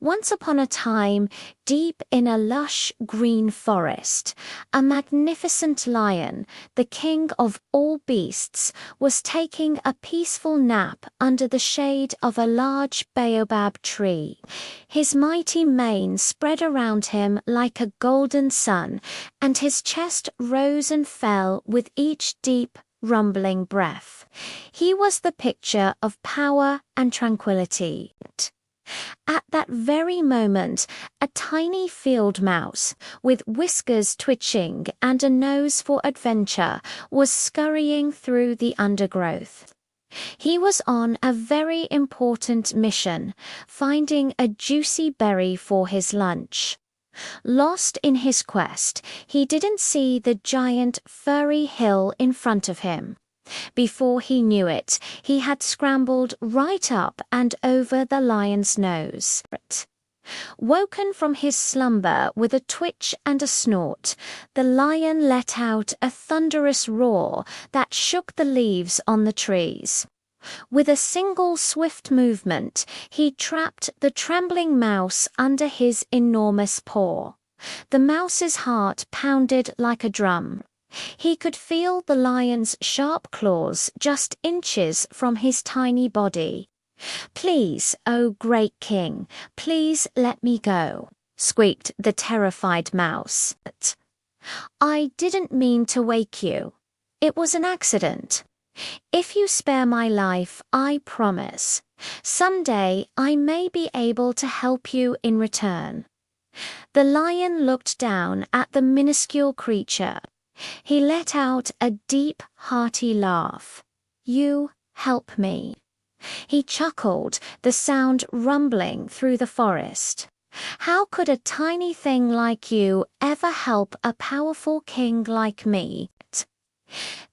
Once upon a time, deep in a lush green forest, a magnificent lion, the king of all beasts, was taking a peaceful nap under the shade of a large baobab tree. His mighty mane spread around him like a golden sun, and his chest rose and fell with each deep, rumbling breath. He was the picture of power and tranquility. At that very moment, a tiny field mouse, with whiskers twitching and a nose for adventure, was scurrying through the undergrowth. He was on a very important mission, finding a juicy berry for his lunch. Lost in his quest, he didn't see the giant furry hill in front of him. Before he knew it, he had scrambled right up and over the lion's nose. Woken from his slumber with a twitch and a snort, the lion let out a thunderous roar that shook the leaves on the trees. With a single swift movement, he trapped the trembling mouse under his enormous paw. The mouse's heart pounded like a drum. He could feel the lion's sharp claws just inches from his tiny body. "Please, oh great king, please let me go," squeaked the terrified mouse. "I didn't mean to wake you. It was an accident. If you spare my life, I promise, someday I may be able to help you in return." The lion looked down at the minuscule creature. He let out a deep, hearty laugh. "You help me." He chuckled, the sound rumbling through the forest. "How could a tiny thing like you ever help a powerful king like me?"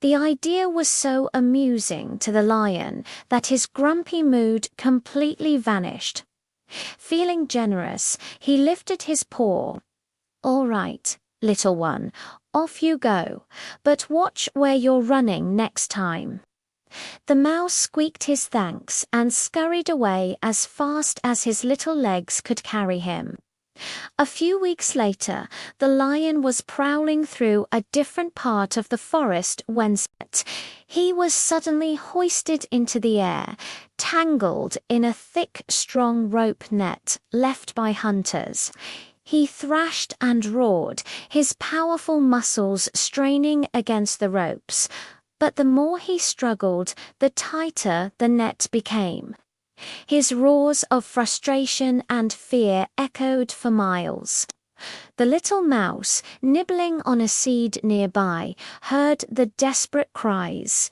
The idea was so amusing to the lion that his grumpy mood completely vanished. Feeling generous, he lifted his paw. "All right, little one, off you go, but watch where you're running next time." The mouse squeaked his thanks and scurried away as fast as his little legs could carry him. A few weeks later, the lion was prowling through a different part of the forest when he was suddenly hoisted into the air, tangled in a thick, strong rope net left by hunters. He thrashed and roared, his powerful muscles straining against the ropes. But the more he struggled, the tighter the net became. His roars of frustration and fear echoed for miles. The little mouse, nibbling on a seed nearby, heard the desperate cries.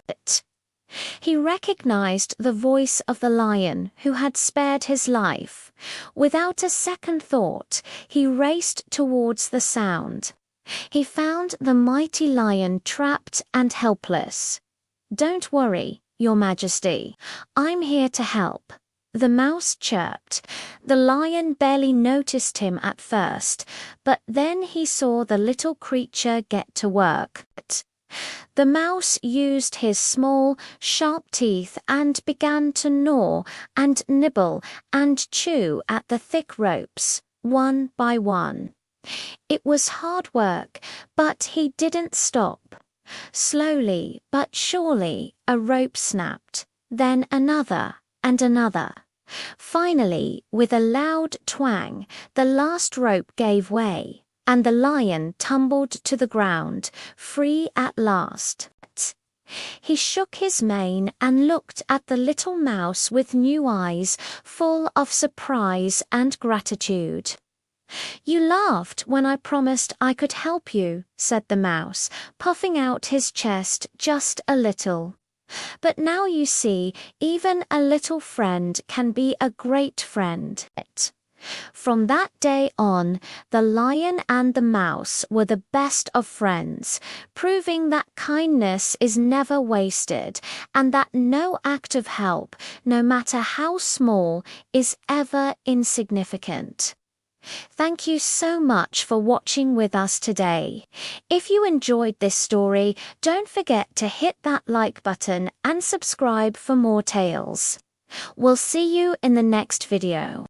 He recognized the voice of the lion who had spared his life. Without a second thought, he raced towards the sound. He found the mighty lion trapped and helpless. "Don't worry, Your Majesty. I'm here to help," the mouse chirped. The lion barely noticed him at first, but then he saw the little creature get to work. The mouse used his small, sharp teeth and began to gnaw and nibble and chew at the thick ropes, one by one. It was hard work, but he didn't stop. Slowly but surely, a rope snapped, then another and another. Finally, with a loud twang, the last rope gave way, and the lion tumbled to the ground, free at last. He shook his mane and looked at the little mouse with new eyes, full of surprise and gratitude. "You laughed when I promised I could help you," said the mouse, puffing out his chest just a little. "But now you see, even a little friend can be a great friend." From that day on, the lion and the mouse were the best of friends, proving that kindness is never wasted and that no act of help, no matter how small, is ever insignificant. Thank you so much for watching with us today. If you enjoyed this story, don't forget to hit that like button and subscribe for more tales. We'll see you in the next video.